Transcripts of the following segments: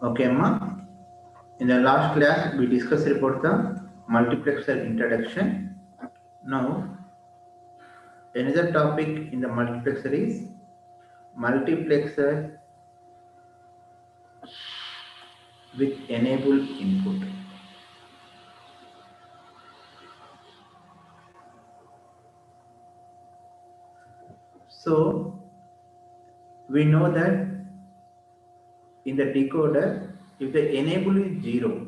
Okay, Amma. In the last class, we discussed about the multiplexer introduction. Now, another topic in the multiplexer is multiplexer with enable input. So, we know that in the decoder, if the enable is 0,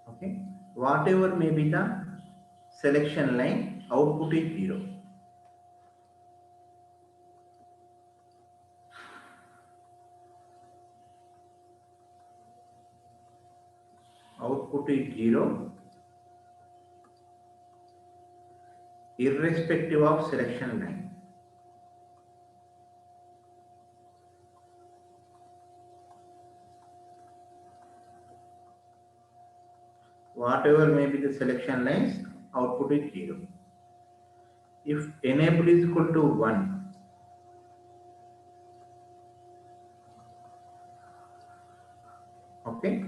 okay, whatever may be the selection line, output is 0. Output is 0 irrespective of selection line. Whatever may be the selection lines, output is 0. If enable is equal to 1, okay,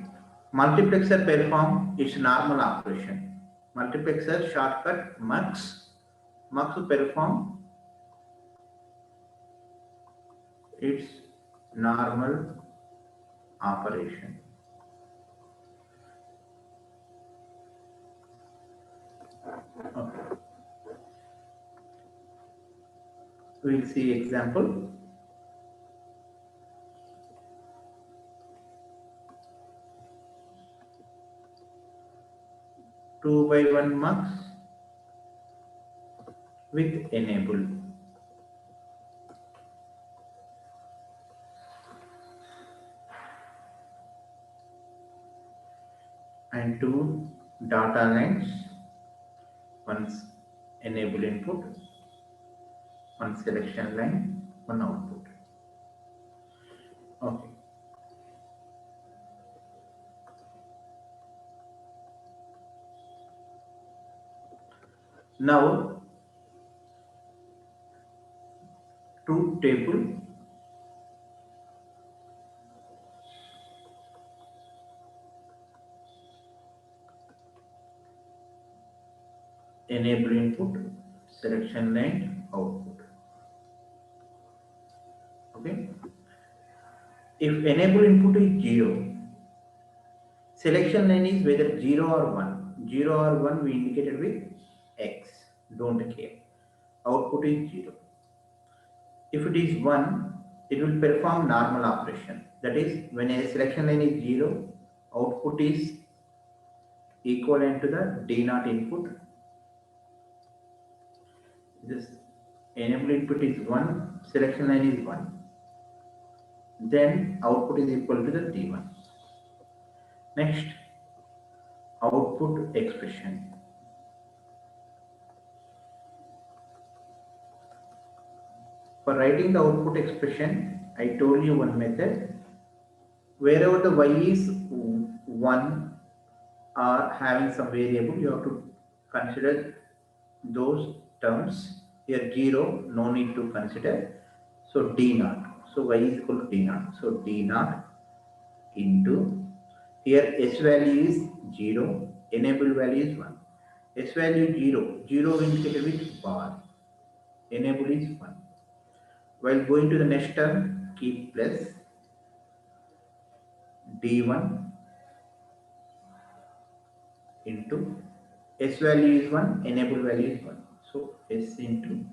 multiplexer perform its normal operation. Multiplexer shortcut mux perform its normal operation. Okay. We'll see example. 2/1 mux with enable. And two data lines, one's enable input, one selection line, one output. Okay. Now, truth table enable input, selection line, output. Okay. If enable input is 0, selection line is whether 0 or 1. 0 or 1 we indicated with X. Don't care. Output is 0. If it is 1, it will perform normal operation. That is, when a selection line is 0, output is equivalent to the D0 input. This enable input is 1, selection line is 1. Then output is equal to the D1. Next, output expression. For writing the output expression, I told you one method. Wherever the y is 1 or having some variable, you have to consider those terms. Here 0, no need to consider. So D0. So y is equal to D0. So D0 into, here S value is 0, enable value is 1. S value is 0, 0 indicated with bar, enable is 1. While going to the next term, keep plus D1 into S value is 1, enable value is 1. So S into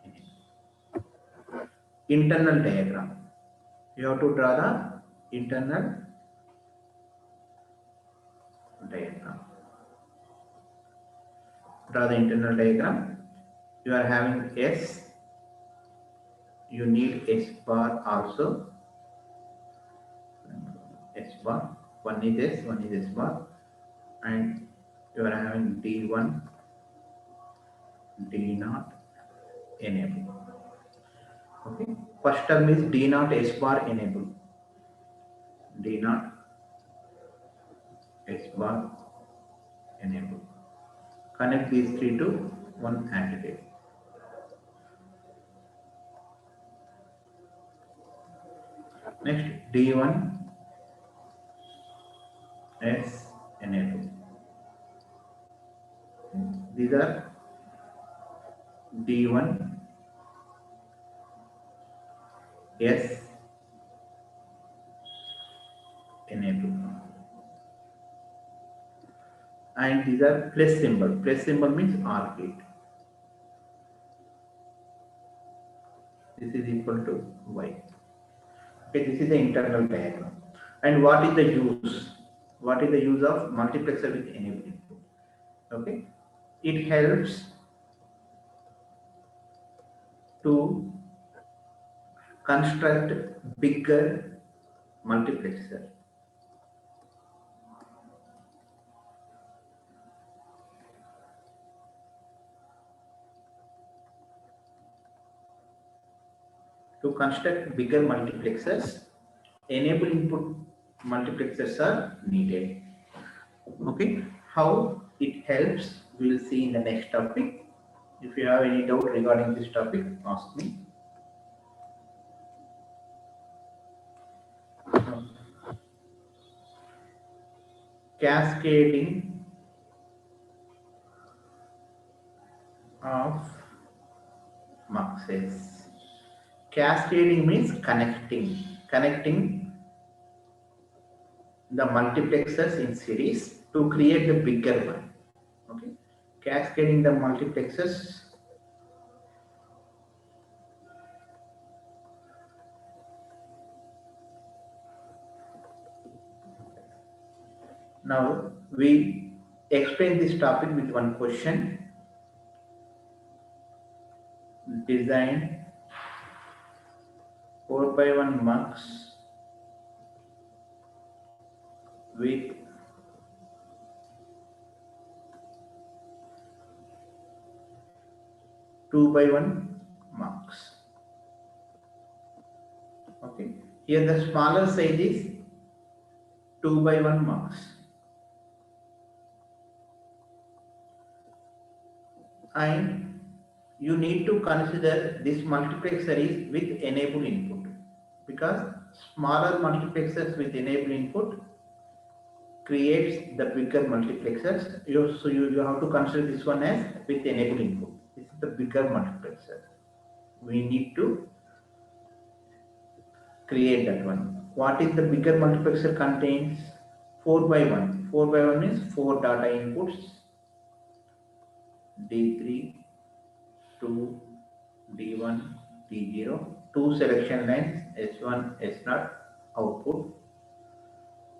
enable. Internal diagram. You have to draw the internal diagram. Draw the internal diagram. You are having S. You need S bar also. S bar. One is S, one is S bar. And you are having D1, D0, enable. Okay. First term is D0 S bar enable. D0 S bar enable. Connect these three to one aggregate. Next, D1 S enable. These are D1 S enable, and these are plus symbol. Plus symbol means OR gate. This is equal to Y. Okay, this is the internal diagram. And what is the use? What is the use of multiplexer with enable input? Okay, it helps to construct bigger multiplexer. To construct bigger multiplexers, enable input multiplexers are needed. Okay, how it helps, we will see in the next topic. If you have any doubt regarding this topic, ask me. Cascading of muxes. Cascading means connecting the multiplexers in series to create the bigger one. Okay, cascading the multiplexers. Now we explain this topic with one question. Design 4 by 1 mux with 2 by 1 mux. Okay, here the smaller size is 2 by 1 mux, and you need to consider this multiplexer is with enable input, because smaller multiplexers with enable input creates the bigger multiplexers. So you have to consider this one as with enable input. This is the bigger multiplexer. We need to create that one. What is the bigger multiplexer contains? 4 by 1. 4 by 1 means 4 data inputs. D3, 2, D1, D0, 2 selection lines, S1, S0, output,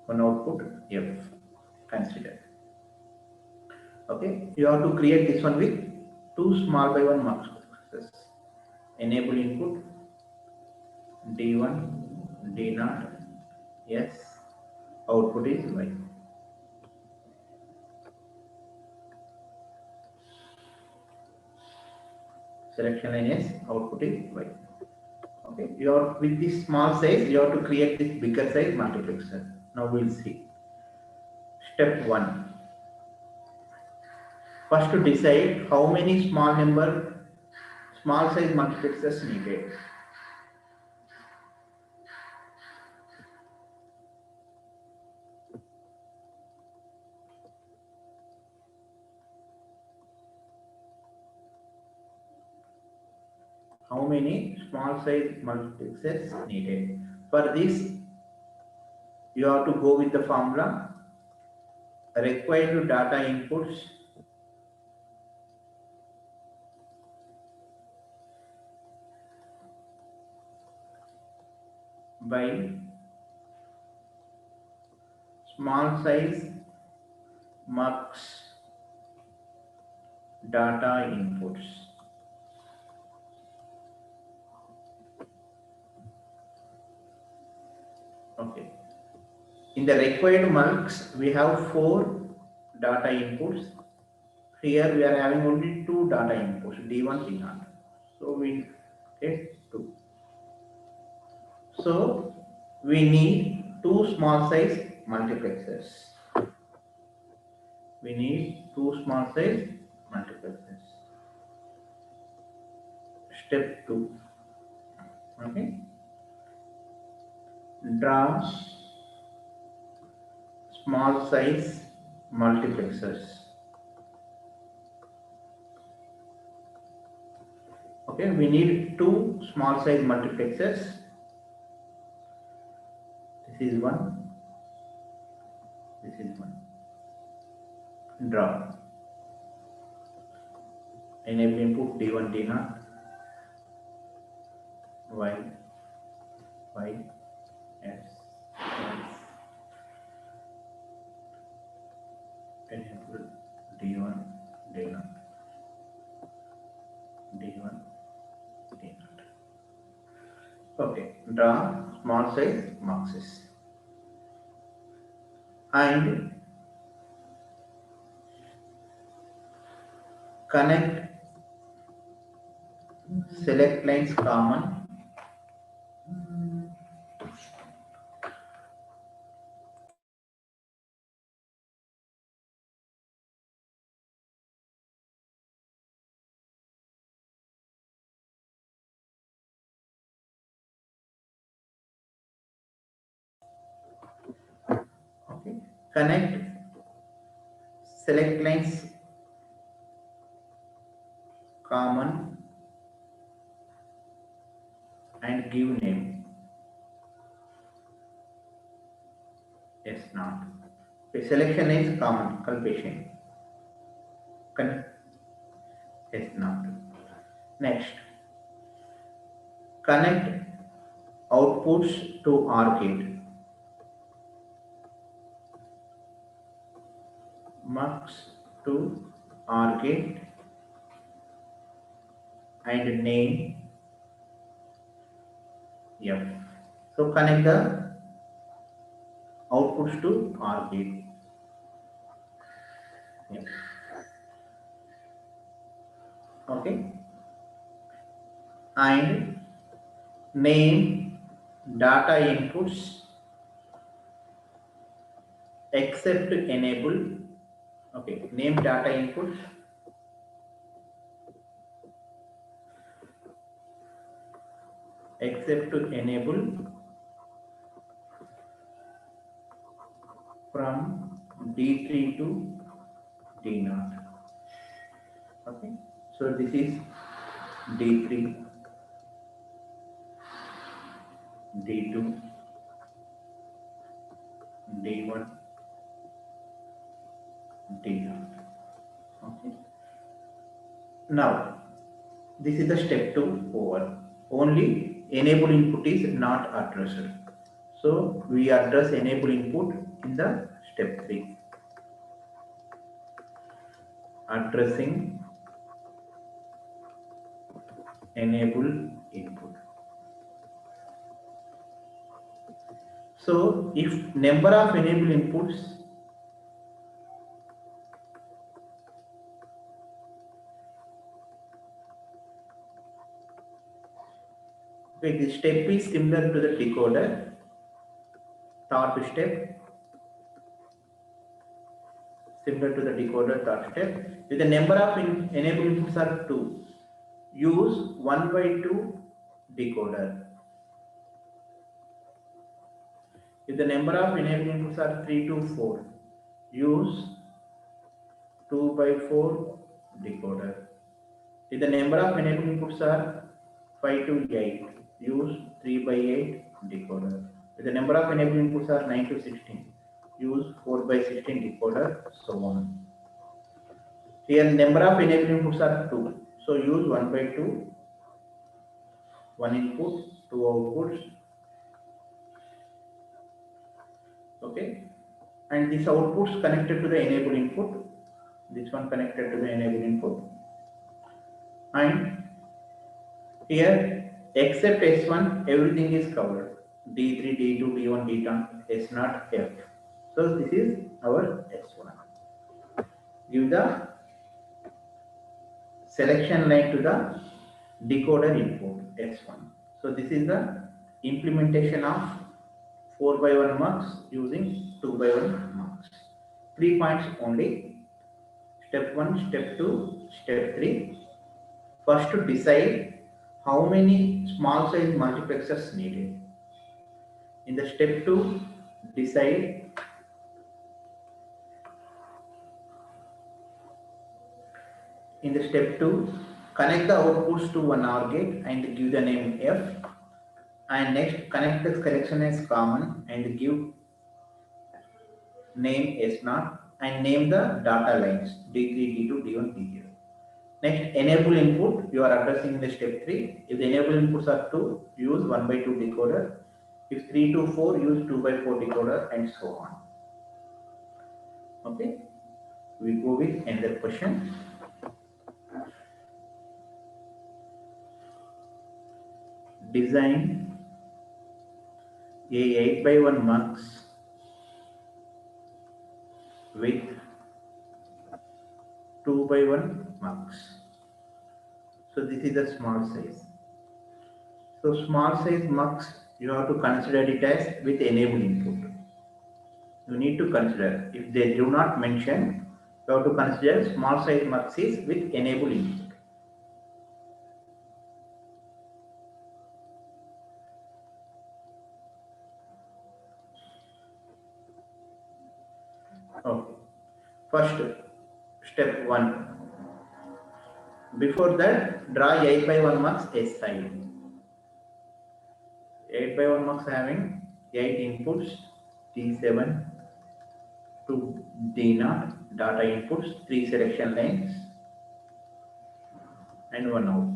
one output, F. Consider. Okay, you have to create this one with 2 small by 1 multiplexers. Enable input, D1, D0, S, output is Y. Selection line S, output is Y. Okay, you are with this small size, you have to create this bigger size multiplexer. Now we'll see. Step 1. First, to decide how many small size multiplexers needed. How many small size multiplexers needed? For this, you have to go with the formula required data inputs by small size mux data inputs. Okay. In the required mux, we have 4 data inputs. Here we are having only 2 data inputs, D1, D0. So we get 2. So we need 2 small size multiplexers. We need 2 small size multiplexers. Step 2. Okay. Draw small size multiplexers. Okay, we need two small size multiplexers. This is one, this is one. Draw. Enable input D1, D0, Y, Y, S, S. Enable D1, D0, D1, D0. Okay, draw small size boxes and connect select lines common. Okay, connect select lines common and give name. Yes, not. Okay, selection is common, culpation. Yes, not. Next, connect outputs to OR gate. Mux to OR gate and name F. So connect the outputs to OR gate. F. Okay, and name data inputs except enable. Okay, name data inputs except to enable from D3 to D0. Okay, so this is D3, D2, D1, D0. Okay, now this is the step 2 over. Only enable input is not addressed. So we address enable input in the step 3. Addressing enable input. So if number of enable inputs, okay, this step is similar to the decoder. Third step, similar to the decoder third step. If the number of enable inputs are 2, use 1 by 2 decoder. If the number of enable inputs are 3 to 4, use 2 by 4 decoder. If the number of enable inputs are 5 to 8, use 3 by 8 decoder. If the number of enable inputs are 9 to 16, use 4 by 16 decoder, so on. Here number of enable inputs are 2, so use 1 by 2, 1 input, 2 outputs, okay. And this outputs connected to the enable input, this one connected to the enable input, and here except S1 everything is covered, D3, D2, D1, D10, S0, F. So this is our S1. Give the selection line to the decoder input S1. So this is the implementation of 4 by 1 mux using 2 by 1 mux. 3 points only. Step 1, step 2, step 3. First to decide how many small size multiplexers needed. In the step 2, decide. In the step 2, connect the outputs to one OR gate and give the name F. And next, connect the selection as common and give name S0 and name the data lines D3, D2, D1, D0. Next, enable input you are addressing in the step 3. If the enable inputs are 2, use 1 by 2 decoder. If 3 to 4, use 2 by 4 decoder and so on. Okay, we go with another question. Design a 8 by 1 mux with 2 by 1 mux. So this is a small size. So small size mux you have to consider it as with enable input. You need to consider. If they do not mention, you have to consider small size mux is with enable input. Okay. First, step 1. Before that, draw 8 by 1 mux S side. 8 by 1 mux having 8 inputs, T7 to D0, data inputs, 3 selection lines, and 1 output.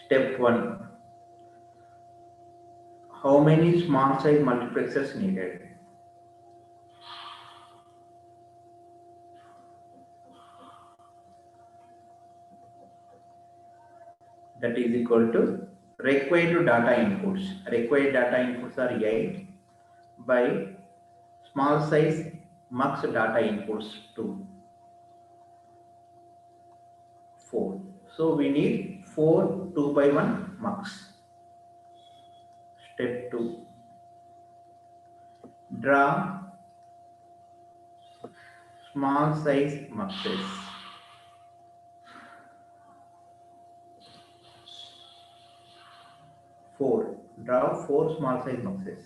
Step 1. How many small size multiplexers needed? That is equal to required data inputs. Required data inputs are 8 by small size mux data inputs 2, 4. So we need 4 2 by 1 mux. Step 2. Draw small size muxes. 4. Draw 4 small size muxes.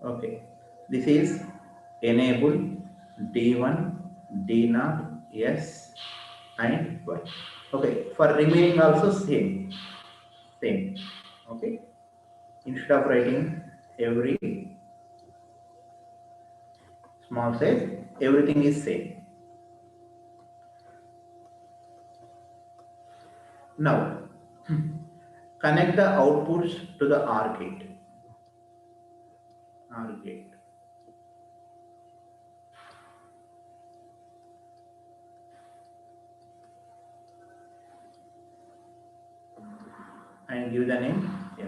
Okay. This is enable D1, D0, S and Y. Okay. For remaining also same. Same. Okay. Instead of writing every small size, everything is same. Now, connect the outputs to the OR gate. OR gate. And give the name F.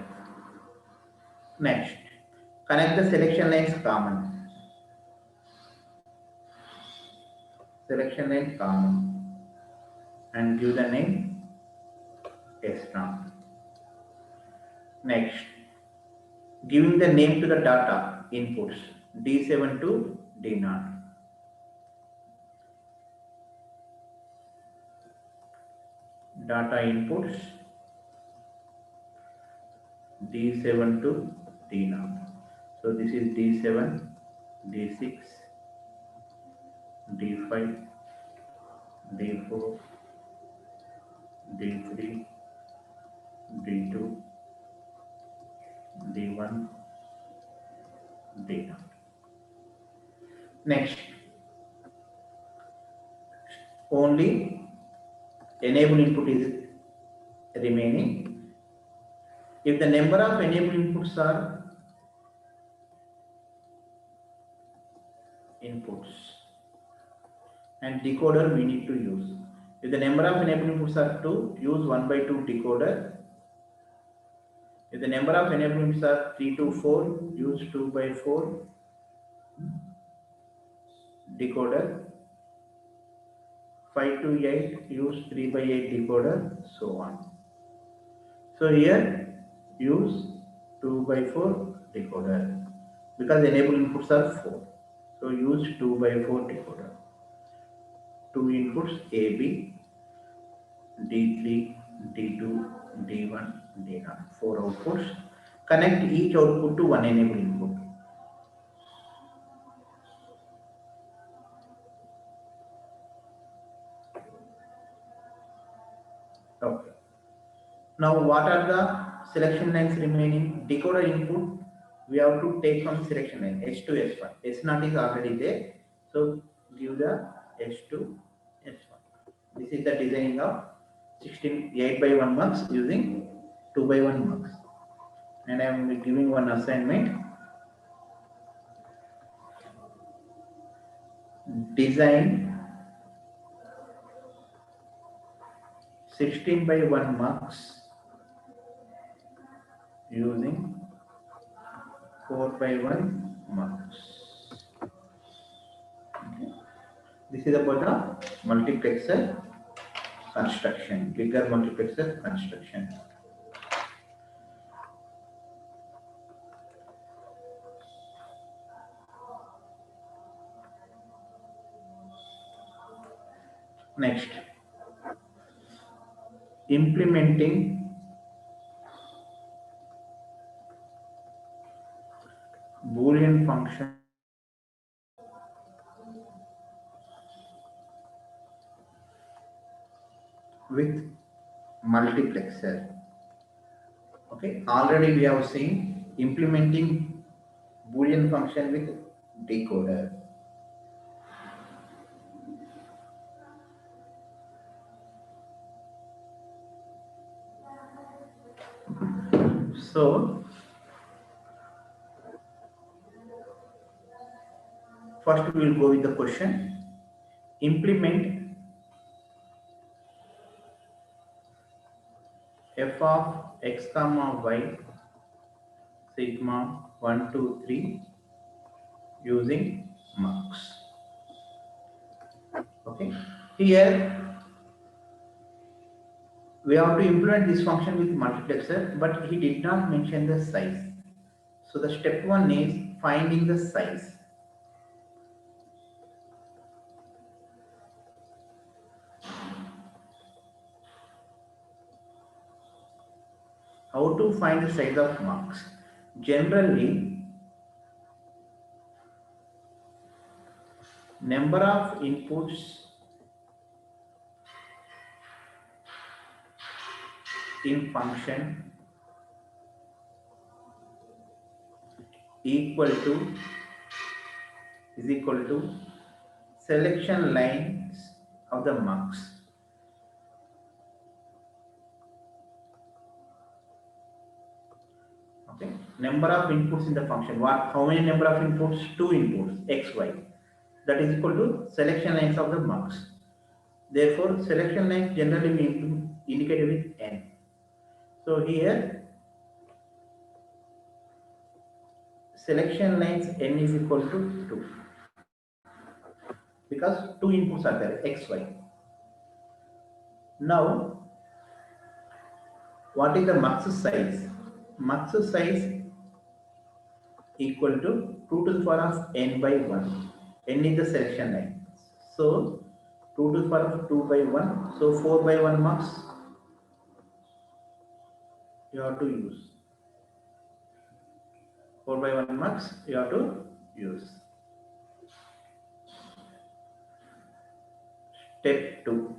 Next, connect the selection lines common. Selection line common. And give the name S0. Next, giving the name to the data inputs D7 to D0. Data inputs D7 to D0. So this is D7, D6, D5, D4, D3, D2, D1, D0. Next, only enable input is remaining. If the number of enable inputs are inputs and decoder we need to use. If the number of enable inputs are 2, use 1 by 2 decoder. If the number of enablements are 3 to 4, use 2 by 4 decoder. 5 to 8, use 3 by 8 decoder, so on. So here use 2 by 4 decoder because enable inputs are 4. So use 2 by 4 decoder. Two inputs A, B, D3, D2, D1, D0. Four outputs. Connect each output to one enable input. Okay. Now what are the selection lines remaining? Decoder input we have to take from selection line S to S1. S0 is already there. So give the S2, S1. This is the designing of 8 by 1 mux using 2 by 1 mux. And I am giving one assignment. Design 16 by 1 mux using 4 by 1 mux. Okay. This is about the multiplexer construction, bigger multiplexer construction. Next, implementing Boolean function with multiplexer. Okay, already we have seen implementing Boolean function with decoder. So first we will go with the question. Implement f of x comma y sigma 1 2 3 using mux. Okay, here we have to implement this function with multiplexer, but he did not mention the size. So the step one is finding the size. How to find the size of mux? Generally, number of inputs in function equal to is equal to selection lines of the mux. Okay, number of inputs in the function. What? How many number of inputs? Two inputs x y. That is equal to selection lines of the mux. Therefore, selection lines generally being indicated with n. So here selection lines n is equal to 2 because two inputs are there x y. Now what is the mux size? Mux size equal to 2 to the power of n by 1. N is the selection line. So 2 to the power of 2 by 1. So 4 by 1 mux you have to use. 4 by 1 mux you have to use. Step 2.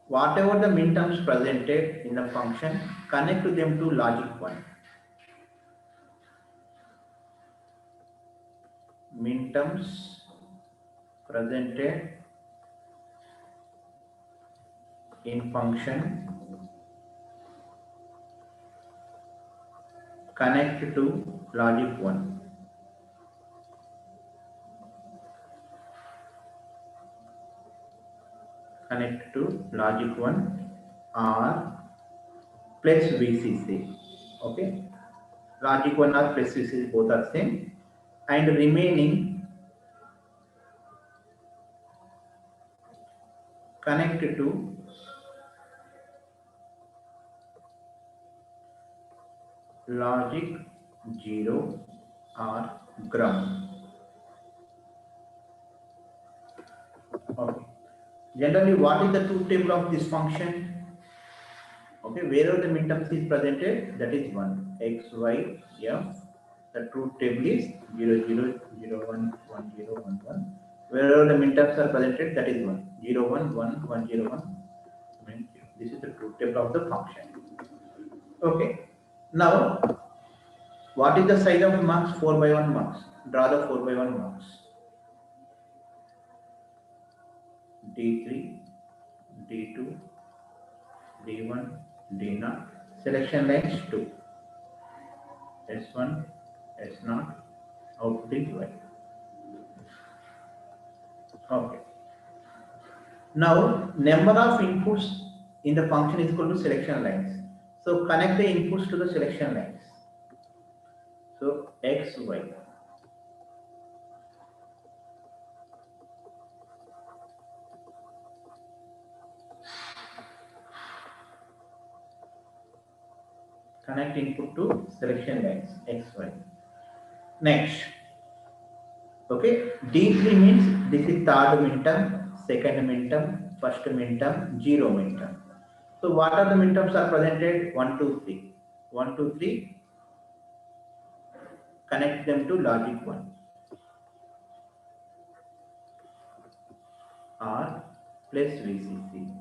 Whatever the minterms presented in the function, connect to them to logic 1. Minterms presented in function, connect to logic 1. Connect to logic 1 or plus VCC. Okay, logic 1 or plus VCC both are same, and remaining connect to logic 0 or ground. Okay. Generally, what is the truth table of this function? Okay, wherever the minterms is presented, that is 1. X, Y, F. The truth table is 0, 0, 0, 1, 1, 0, 1, 1. Wherever the minterms are presented, that is 1. 0, 1, 1, 1, 0, 1. This is the truth table of the function. Okay. Now, what is the size of marks? 4 by 1 marks. Draw the 4 by 1 marks. D3, D2, D1, D0. Selection lines 2. S1, S0, output is Y. Okay. Now, number of inputs in the function is equal to selection lines. So, connect the inputs to the selection lines. So, X, Y. Connect input to selection lines, X, Y. Next, okay, D3 means this is third minterm, second minterm, first minterm, zero minterm. So, what are the minterms are presented? 1, 2, 3. 1, 2, 3, connect them to logic 1. R plus VCC.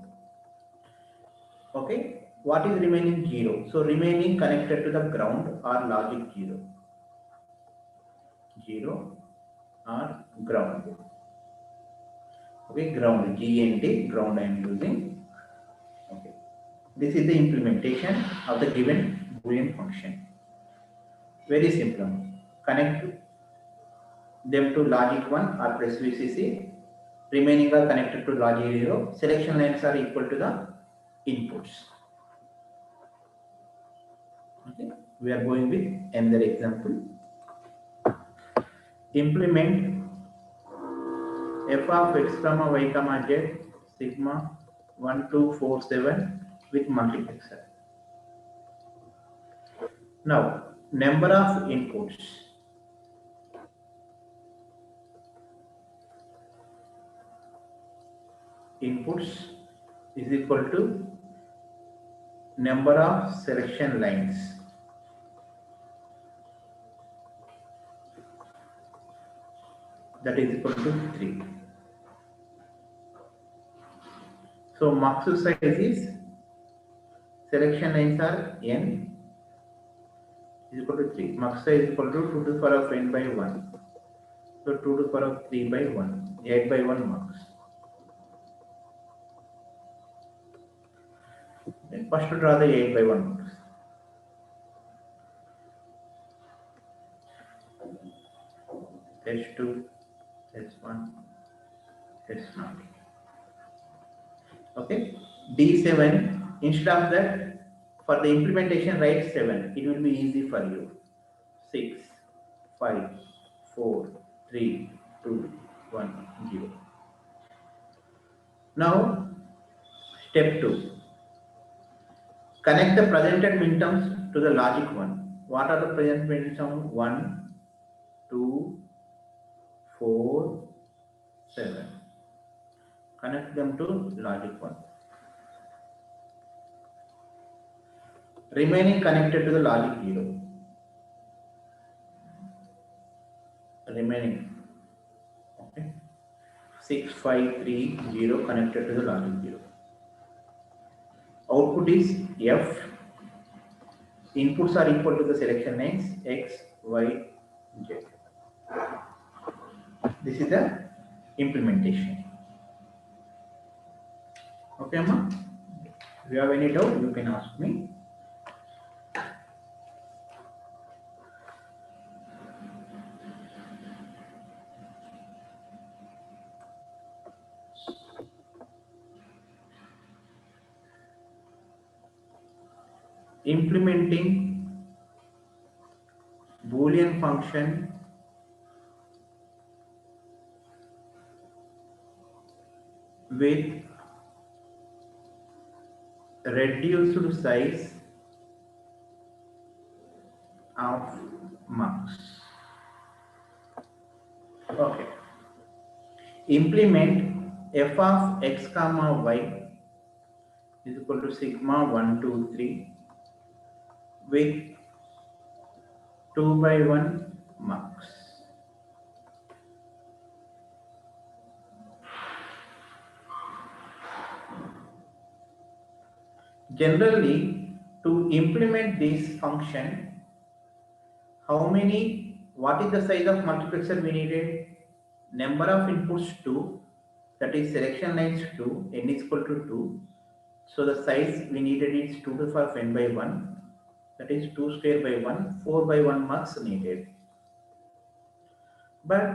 Okay, what is remaining? 0. So remaining connected to the ground or logic 0. 0 or ground. Okay, ground, GND, ground I am using. Okay, this is the implementation of the given Boolean function. Very simple. Connect them to logic 1 or plus VCC. Remaining are connected to logic 0. Selection lines are equal to the inputs. Okay, we are going with another example. Implement f of x comma y comma z sigma 1247 with multiplexer. Now, number of inputs. Inputs is equal to number of selection lines. That is equal to 3. So, max size is selection lines are n is equal to 3. Max size is equal to 2 to the power of n by 1. So, 2 to the power of 3 by 1. 8 by 1 max. Then first to draw the 8 by 1 max. S2, S1, S0. Okay, D7, instead of that, for the implementation, write 7. It will be easy for you. 6, 5, 4, 3, 2, 1, 0. Now, step 2. Connect the presented minterms to the logic 1. What are the present minterms? 1, 2, 4, 7. Connect them to logic 1. Remaining connected to the logic 0. Remaining. Okay. 6530 connected to the logic 0. Output is F. Inputs are equal to the selection lines X, Y, Z. This is the implementation. Okay, Amma? If you have any doubt, you can ask me. implementing Boolean function with reduced size of mux. Okay. Implement f of x comma y is equal to sigma 1 2 3 with 2 by 1 mux. Generally, to implement this function, what is the size of multiplexer we needed? Number of inputs 2, that is selection lines 2, n is equal to 2. So the size we needed is 2 to the power of n by 1, that is 2 square by 1, 4 by 1 mux needed. But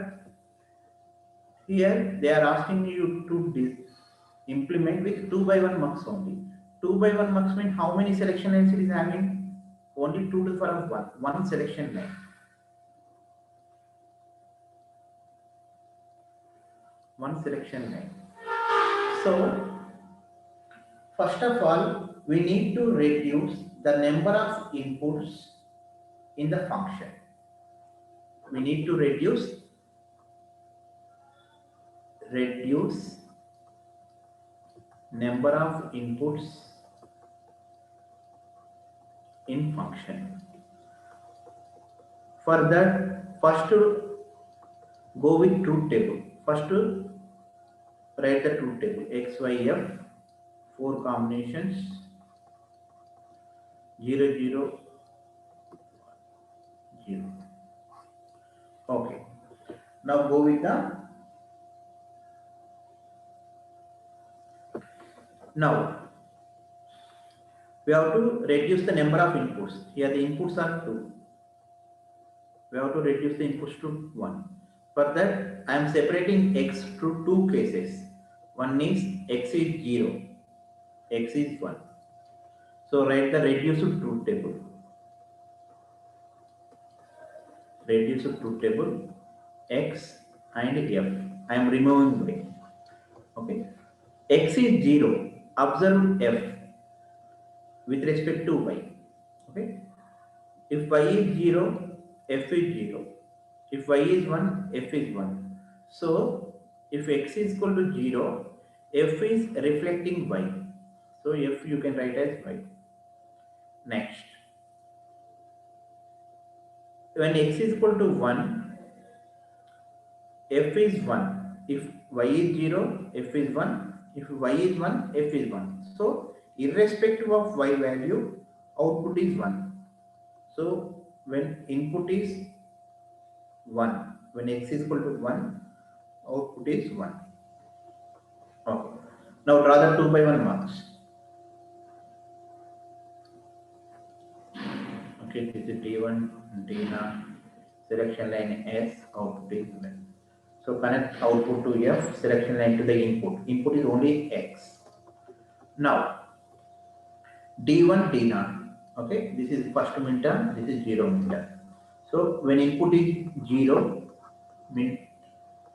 here they are asking you to implement with 2 by 1 mux only. 2 by 1 mux means how many selection lines it is having? Only 2 to the power of 1, one selection line. One selection line. So, first of all, we need to reduce the number of inputs in the function. We need to reduce number of inputs in function. For that, first go with truth table. First write the truth table. X, Y, F, 4 combinations, 0, 0, 0. Okay. Now go with the. Now we have to reduce the number of inputs. Here the inputs are 2. We have to reduce the inputs to 1. For that, I am separating x to 2 cases. One is x is 0, x is 1. So write the reduced truth table. Reduced truth table, x and f. I am removing y. Okay. X is 0. Observe f with respect to y. Okay. If y is 0, f is 0. If y is 1, f is 1. So, if x is equal to 0, f is reflecting y. So, f you can write as y. Next, when x is equal to 1, f is 1. If y is 0, f is 1. If y is 1, f is 1. So, irrespective of y value, output is 1. So, when input is 1, when x is equal to 1, output is 1. Okay. Now draw the 2 by 1 marks. Okay, this is D1, D0, selection line S, output is 1. So connect output to F, selection line to the input. Input is only X. Now D1, D0. Okay, this is first midterm, this is 0 midterm. So when input is 0, mean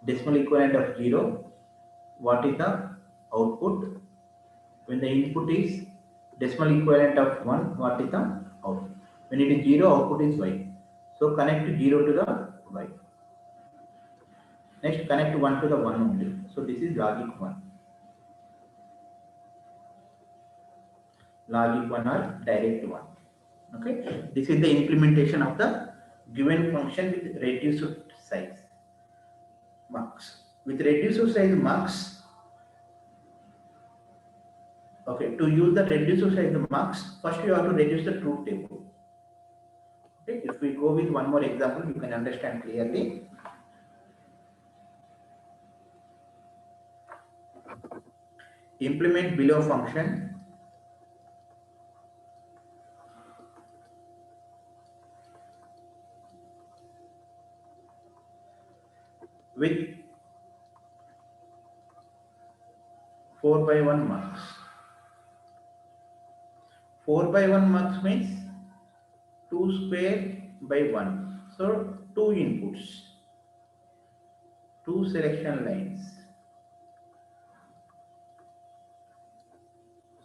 decimal equivalent of 0, what is the output? When the input is decimal equivalent of 1, what is the output? When it is 0, output is y. So connect 0 to the y. Next, connect 1 to the 1 only. So this is logic 1. Logic 1 or direct 1. Okay. This is the implementation of the given function with reduced size mux. With reduced size mux, okay, to use the reduced size mux, first you have to reduce the truth table. Okay, if we go with one more example, you can understand clearly. Implement below function with 4 by 1 mux. 4 by 1 mux means 2 square by 1. So 2 inputs, 2 selection lines.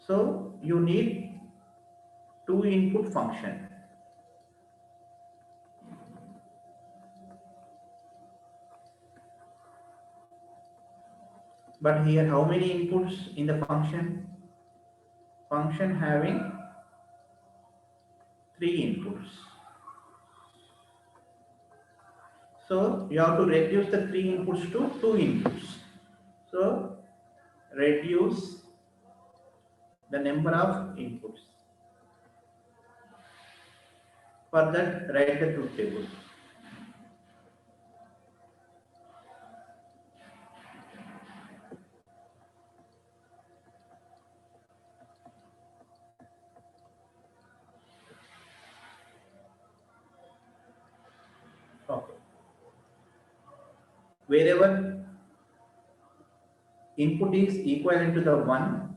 So you need 2 input function. But here how many inputs in the function? Function having 3 inputs. So you have to reduce the 3 inputs to 2 inputs. So reduce the number of inputs. For that, write the truth table. Okay. Wherever input is equivalent to the 1,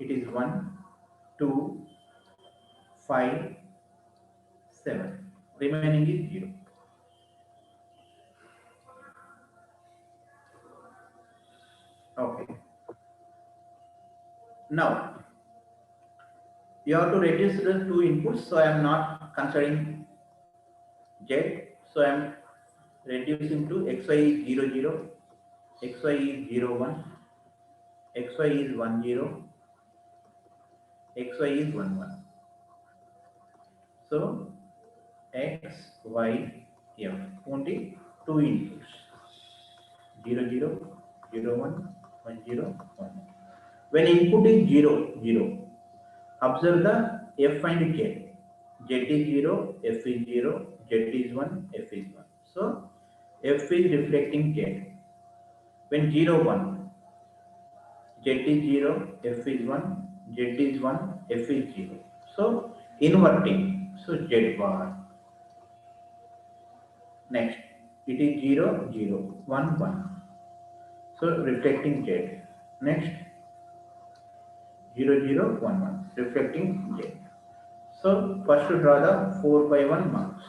it is 1, 2, 5, 7. Remaining is 0. Okay. Now, you have to reduce the 2 inputs. So I am not considering Z. So I am reducing to xy is 0, 0, xy is 0, 1, xy is 1, 0, xy is 1, 1. So x, y, f. Only 2 inputs. 0, 0, 0, 1, 1, 0, 1. When input is 0, 0, observe the f and z. Z is 0, f is 0, z is 1, f is 1. So f is reflecting z. When 0, 1, z is 0, f is 1, z is 1, f is 0. So inverting. So z bar. Next, it is 0, 0, 1, 1. So reflecting Z. Next, 0, 0, 1, 1. Reflecting Z. So first to draw the 4 by 1 marks.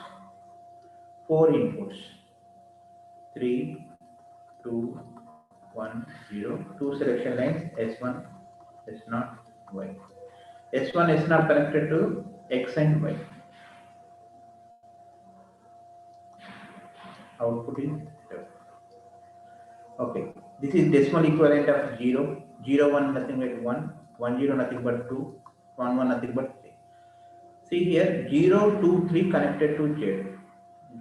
4 inputs. 3, 2, 1, 0. 2 selection lines S1, S0, Y. S1, S0 connected to X and Y. Output is 0. Okay. This is decimal equivalent of 0. 0, 1 nothing but 1. 1, 0 nothing but 2. 1, 1 nothing but 3. See here 0, 2, 3 connected to Z.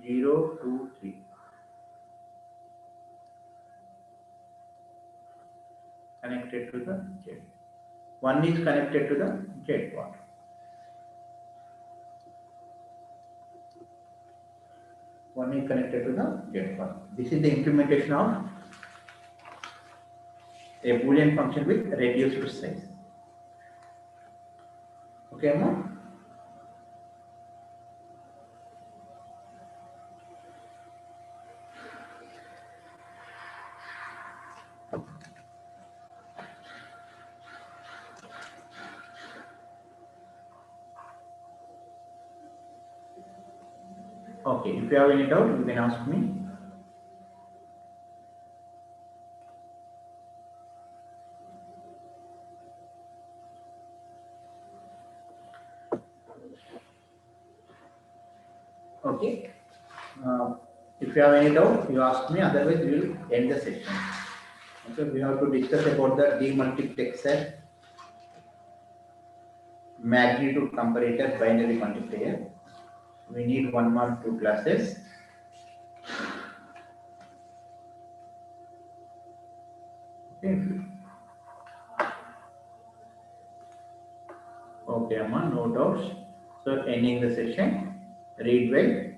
0, 2, 3. Connected to the Z. 1 is connected to the Z part. 1 is connected to the Z part. This is the implementation of a Boolean function with reduced size. Okay, Amma? Okay, if you have any doubt, you can ask me. Okay. If you have any doubt, you ask me, otherwise we will end the session. Okay, we have to discuss about the demultiplexer, magnitude comparator, binary multiplier. We need 1 or 2 classes. Okay, okay, Amma, no doubts. So ending the session, read well.